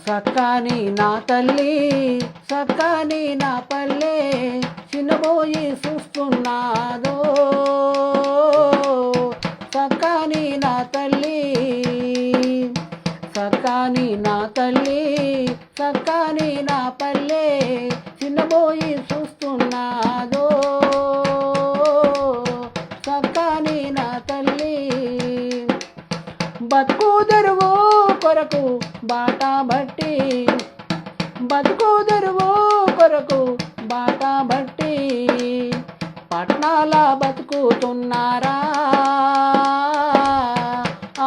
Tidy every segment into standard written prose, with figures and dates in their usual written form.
సక్కాని నా తల్లి సక్కాని నా పల్లె చిన్నబోయి చూస్తున్నాదో సక్కాని నా తల్లి సక్కాని నా తల్లి సక్కాని నా పల్లె చిన్నబోయి చూస్తున్నాదో సక్కాని నా తల్లి బతుకు తెరువు కొరకు బాటా బట్టి బతుకు తెరువు కొరకు బాటా బట్టి పట్నాల బతుకుతున్నారా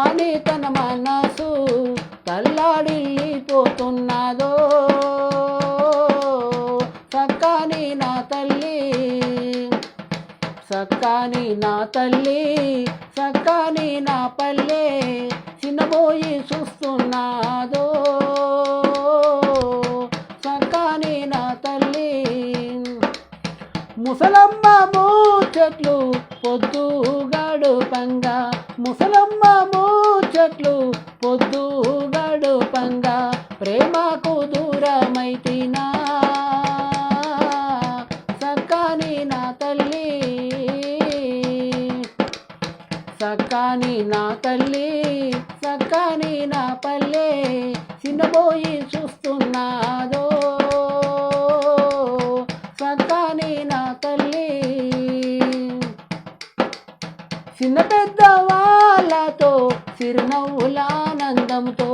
అని తన మనసు తల్లాడిపోతున్నదో సక్కాని నా తల్లి సక్కాని నా తల్లి సక్కాని నా పల్లె చిన్నబోయి చూస్తున్నాదో సక్కాని నా తల్లి ముసలమ్మ ముచ్చట్లు పొద్దు గడుపంగా ముసలమ్మ ముచ్చట్లు పొద్దు గడుపంగా ప్రేమకు దూరమైతినా సక్కాని నా తల్లి సక్కాని నా తల్లి సక్కాని నా పల్లె చిన్నబోయి చూస్తున్నాదో సక్కాని నా తల్లి చిన్న పెద్ద వాళ్ళతో చిరునవ్వులానందంతో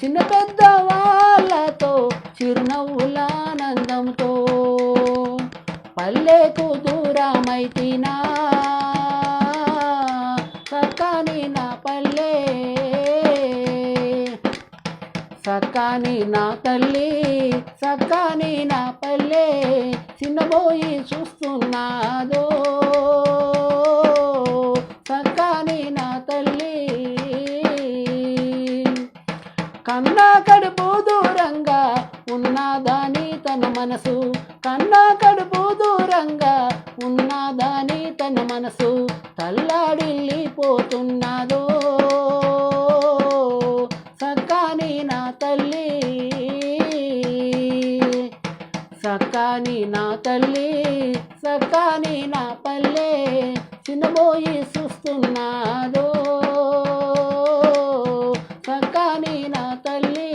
చిన్న పెద్ద వాళ్ళతో చిరునవ్వులానందంతో పల్లెకు దూరమైతినా సక్కాని నా పల్లె సక్కాని నా తల్లి సక్కాని నా పల్లె చిన్నబోయి చూస్తున్నాదో సక్కాని నా తల్లి కన్నా కడుపు దూరంగా ఉన్నదాని తన మనసు కన్నా కడుపు దూరంగా ఉన్నదాని తన మనసు తల్లాడిల్లిపోతున్నదో సక్కాని నా తల్లి సక్కాని నా తల్లి సక్కాని నా పల్లె చిన్నబోయి చూస్తున్నాదో సక్కాని నా తల్లి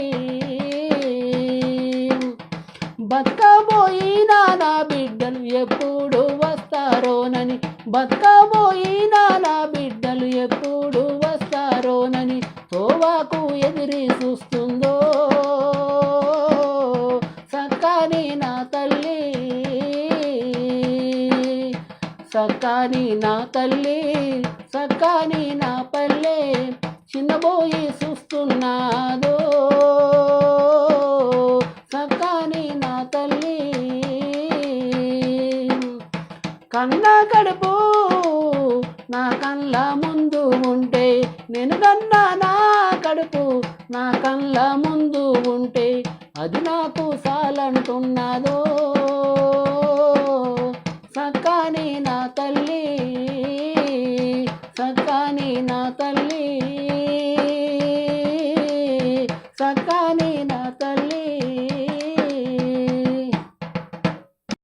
బతకబోయినా నా బిడ్డలు ఎప్పుడు వస్తారోనని బతకబోయినా నా బిడ్డలు ఎప్పుడు వస్తారోనని తోవాకు ఎదిరి చూస్తుందో సక్కాని నా తల్లి సక్కాని నా తల్లి సక్కాని నా పల్లె చిన్నబోయి చూస్తున్నాదో సక్కాని నా తల్లి కన్నా కడుపు నా కళ్ళ ముందు ఉంటే నేను కన్నా నా కడుపు నా కళ్ళ ముందు ఉంటే అది నాకు చాలంటున్నదో